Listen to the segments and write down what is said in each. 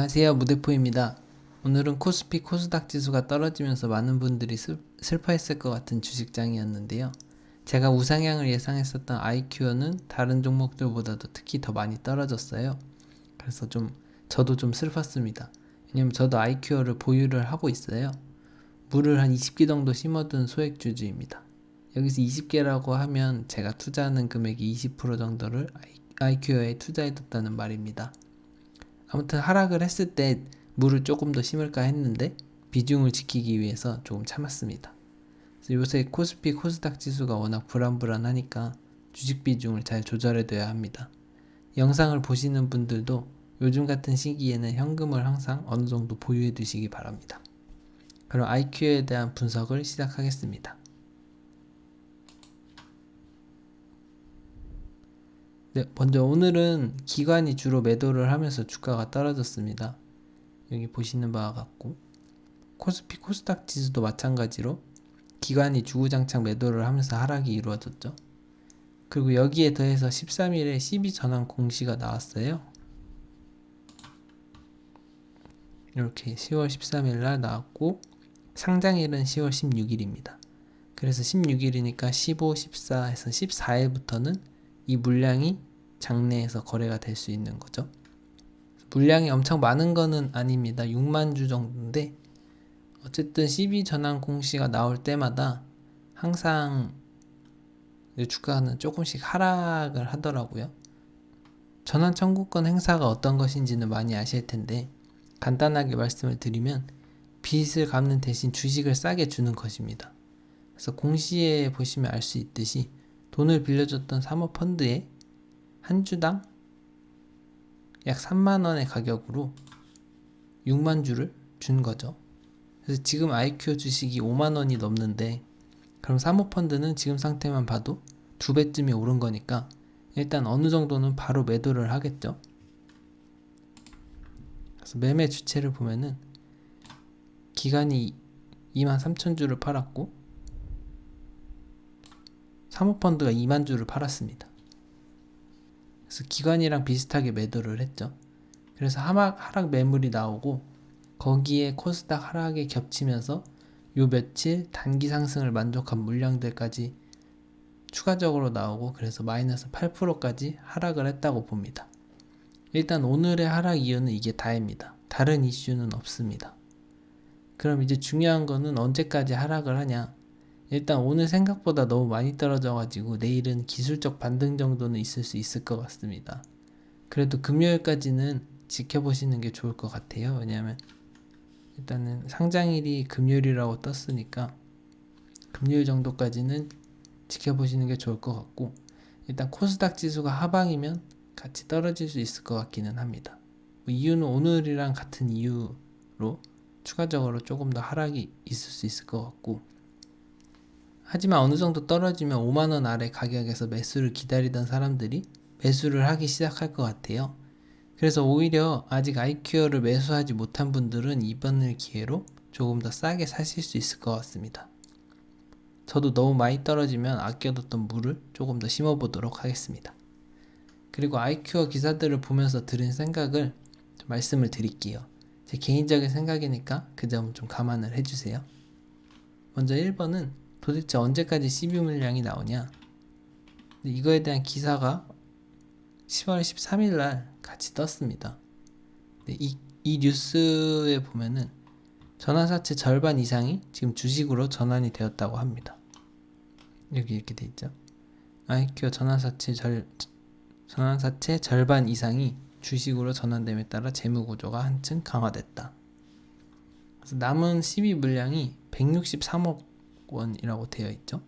안녕하세요, 무대포입니다. 오늘은 코스피 코스닥 지수가 떨어지면서 많은 분들이 슬퍼했을 것 같은 주식장이었는데요. 제가 우상향을 예상했었던 아이큐어는 다른 종목들보다도 특히 더 많이 떨어졌어요. 그래서 저도 좀 슬펐습니다. 왜냐면 저도 아이큐어를 보유를 하고 있어요. 물을 한 20개 정도 심어둔 소액주주입니다. 여기서 20개라고 하면 제가 투자하는 금액이 20% 정도를 아이큐어에 투자해뒀다는 말입니다. 아무튼 하락을 했을 때 물을 조금 더 심을까 했는데 비중을 지키기 위해서 조금 참았습니다. 그래서 요새 코스피 코스닥 지수가 워낙 불안불안하니까 주식 비중을 잘 조절해둬야 합니다. 영상을 보시는 분들도 요즘 같은 시기에는 현금을 항상 어느 정도 보유해 두시기 바랍니다. 그럼 IQ에 대한 분석을 시작하겠습니다. 네, 먼저 오늘은 기관이 주로 매도를 하면서 주가가 떨어졌습니다. 여기 보시는 바와 같고 코스피 코스닥 지수도 마찬가지로 기관이 주구장창 매도를 하면서 하락이 이루어졌죠. 그리고 여기에 더해서 13일에 12전환 공시가 나왔어요. 이렇게 10월 13일 날 나왔고 상장일은 10월 16일입니다. 그래서 16일이니까 15, 14 해서 14일부터는 이 물량이 장내에서 거래가 될 수 있는 거죠. 물량이 엄청 많은 거는 아닙니다. 6만 주 정도인데 어쨌든 12전환 공시가 나올 때마다 항상 주가는 조금씩 하락을 하더라고요. 전환 청구권 행사가 어떤 것인지는 많이 아실 텐데 간단하게 말씀을 드리면 빚을 갚는 대신 주식을 싸게 주는 것입니다. 그래서 공시에 보시면 알 수 있듯이 돈을 빌려줬던 사모펀드에 한 주당 약 3만원의 가격으로 6만 주를 준 거죠. 그래서 지금 IQ 주식이 5만원이 넘는데 그럼 사모펀드는 지금 상태만 봐도 2배쯤이 오른 거니까 일단 어느 정도는 바로 매도를 하겠죠. 그래서 매매 주체를 보면은 기간이 23,000주를 팔았고 사모펀드가 2만 주를 팔았습니다. 그래서 기관이랑 비슷하게 매도를 했죠. 그래서 하락 매물이 나오고 거기에 코스닥 하락에 겹치면서 요 며칠 단기 상승을 만족한 물량들까지 추가적으로 나오고 그래서 마이너스 8%까지 하락을 했다고 봅니다. 일단 오늘의 하락 이유는 이게 다입니다. 다른 이슈는 없습니다. 그럼 이제 중요한 거는 언제까지 하락을 하냐. 일단 오늘 생각보다 너무 많이 떨어져가지고 내일은 기술적 반등 정도는 있을 수 있을 것 같습니다. 그래도 금요일까지는 지켜보시는 게 좋을 것 같아요. 왜냐하면 일단은 상장일이 금요일이라고 떴으니까 금요일 정도까지는 지켜보시는 게 좋을 것 같고 일단 코스닥 지수가 하방이면 같이 떨어질 수 있을 것 같기는 합니다. 이유는 오늘이랑 같은 이유로 추가적으로 조금 더 하락이 있을 수 있을 것 같고 하지만 어느 정도 떨어지면 5만원 아래 가격에서 매수를 기다리던 사람들이 매수를 하기 시작할 것 같아요. 그래서 오히려 아직 IQ를 매수하지 못한 분들은 이번을 기회로 조금 더 싸게 사실 수 있을 것 같습니다. 저도 너무 많이 떨어지면 아껴뒀던 물을 조금 더 심어보도록 하겠습니다. 그리고 IQ어 기사들을 보면서 들은 생각을 좀 말씀을 드릴게요. 제 개인적인 생각이니까 그 점 좀 감안을 해주세요. 먼저 1번은 도대체 언제까지 12 물량이 나오냐. 이거에 대한 기사가 10월 13일 날 같이 떴습니다. 이 뉴스에 보면은 전환사채 절반 이상이 지금 주식으로 전환이 되었다고 합니다. 여기 이렇게 돼 있죠. IQ 전환사채 절반 이상이 주식으로 전환됨에 따라 재무구조가 한층 강화됐다. 그래서 남은 12 물량이 163억 원이라고 되어 있죠.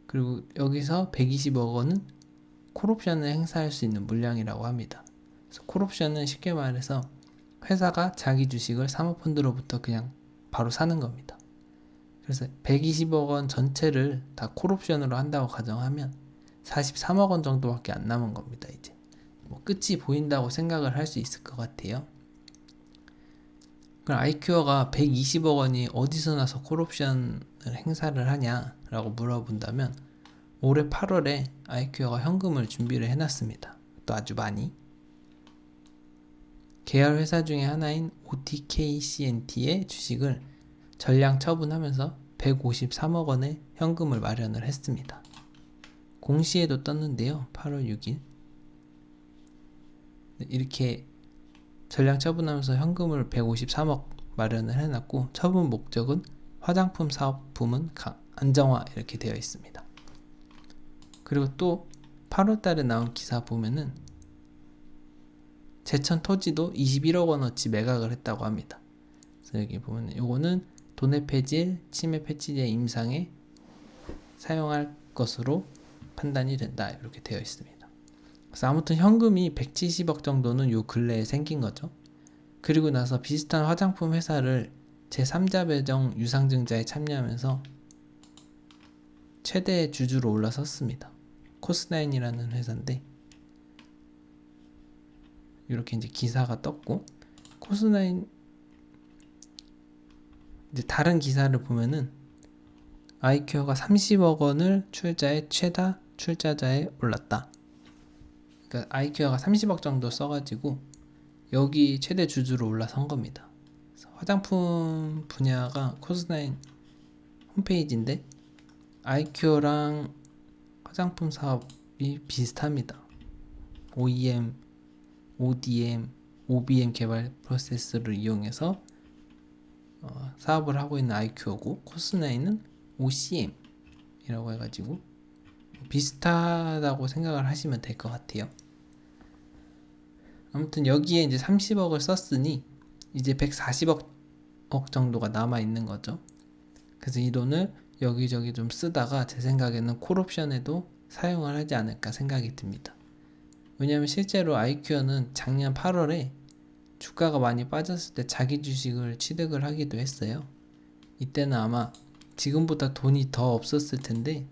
그리고 여기서 120억 원은 콜옵션을 행사할 수 있는 물량이라고 합니다. 그래서 콜옵션은 쉽게 말해서 회사가 자기 주식을 사모펀드로부터 그냥 바로 사는 겁니다. 그래서 120억 원 전체를 다 콜옵션으로 한다고 가정하면 43억 원 정도밖에 안 남은 겁니다. 이제 끝이 보인다고 생각을 할 수 있을 것 같아요. 그럼 IQ어가 120억 원이 어디서 나서 콜옵션을 행사를 하냐라고 물어본다면 올해 8월에 IQ어가 현금을 준비를 해놨습니다. 또 아주 많이. 계열 회사 중에 하나인 OTKCNT의 주식을 전량 처분하면서 153억 원의 현금을 마련을 했습니다. 공시에도 떴는데요. 8월 6일. 이렇게 전량 처분하면서 현금을 153억 마련을 해놨고, 처분 목적은 화장품 사업 부문 안정화 이렇게 되어 있습니다. 그리고 또 8월 달에 나온 기사 보면은 제천 토지도 21억 원어치 매각을 했다고 합니다. 그래서 여기 보면 요거는 도내 폐질, 치매 패치제 임상에 사용할 것으로 판단이 된다 이렇게 되어 있습니다. 그래서 아무튼 현금이 170억 정도는 요 근래에 생긴 거죠. 그리고 나서 비슷한 화장품 회사를 제3자 배정 유상증자에 참여하면서 최대 주주로 올라섰습니다. 코스나인이라는 회사인데 이렇게 이제 기사가 떴고, 코스나인 이제 다른 기사를 보면은 아이큐어가 30억 원을 최다 출자자에 올랐다. 그러니까 아이큐어가 30억 정도 써가지고 여기 최대 주주로 올라선 겁니다. 화장품 분야가 코스나인 홈페이지인데 아이큐어랑 화장품 사업이 비슷합니다. OEM, ODM, OBM 개발 프로세스를 이용해서 사업을 하고 있는 아이큐어고, 코스나인은 OCM이라고 해가지고 비슷하다고 생각을 하시면 될 것 같아요. 아무튼 여기에 이제 30억을 썼으니 이제 140억 정도가 남아 있는 거죠. 그래서 이 돈을 여기저기 좀 쓰다가 제 생각에는 콜옵션에도 사용을 하지 않을까 생각이 듭니다. 왜냐하면 실제로 아이큐어는 작년 8월에 주가가 많이 빠졌을 때 자기 주식을 취득을 하기도 했어요. 이때는 아마 지금보다 돈이 더 없었을 텐데,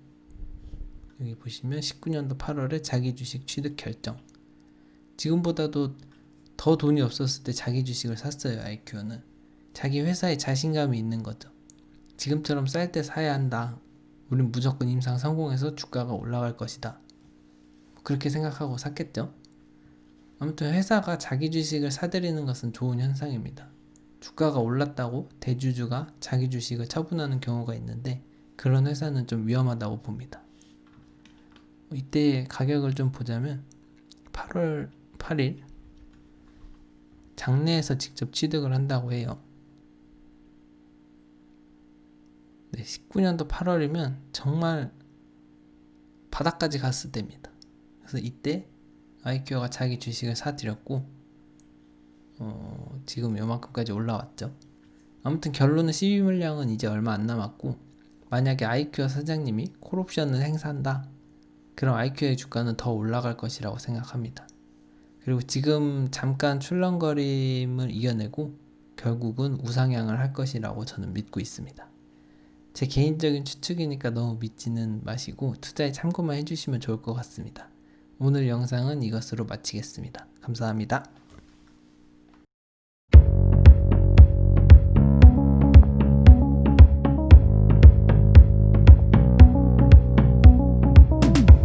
여기 보시면 19년도 8월에 자기 주식 취득 결정. 지금보다도 더 돈이 없었을 때 자기 주식을 샀어요. 아이큐어는 자기 회사에 자신감이 있는 거죠. 지금처럼 쌀 때 사야 한다. 우린 무조건 임상 성공해서 주가가 올라갈 것이다. 그렇게 생각하고 샀겠죠. 아무튼 회사가 자기 주식을 사들이는 것은 좋은 현상입니다. 주가가 올랐다고 대주주가 자기 주식을 처분하는 경우가 있는데, 그런 회사는 좀 위험하다고 봅니다. 이때 가격을 좀 보자면 8월 8일 장내에서 직접 취득을 한다고 해요. 19년도 8월이면 정말 바닥까지 갔을 때입니다. 그래서 이때 아이큐어가 자기 주식을 사들였고 지금 요만큼까지 올라왔죠. 아무튼 결론은 시비 물량은 이제 얼마 안 남았고, 만약에 아이큐어 사장님이 콜옵션을 행사한다, 그럼 아이큐어의 주가는 더 올라갈 것이라고 생각합니다. 그리고 지금 잠깐 출렁거림을 이겨내고 결국은 우상향을 할 것이라고 저는 믿고 있습니다. 제 개인적인 추측이니까 너무 믿지는 마시고 투자에 참고만 해주시면 좋을 것 같습니다. 오늘 영상은 이것으로 마치겠습니다. 감사합니다.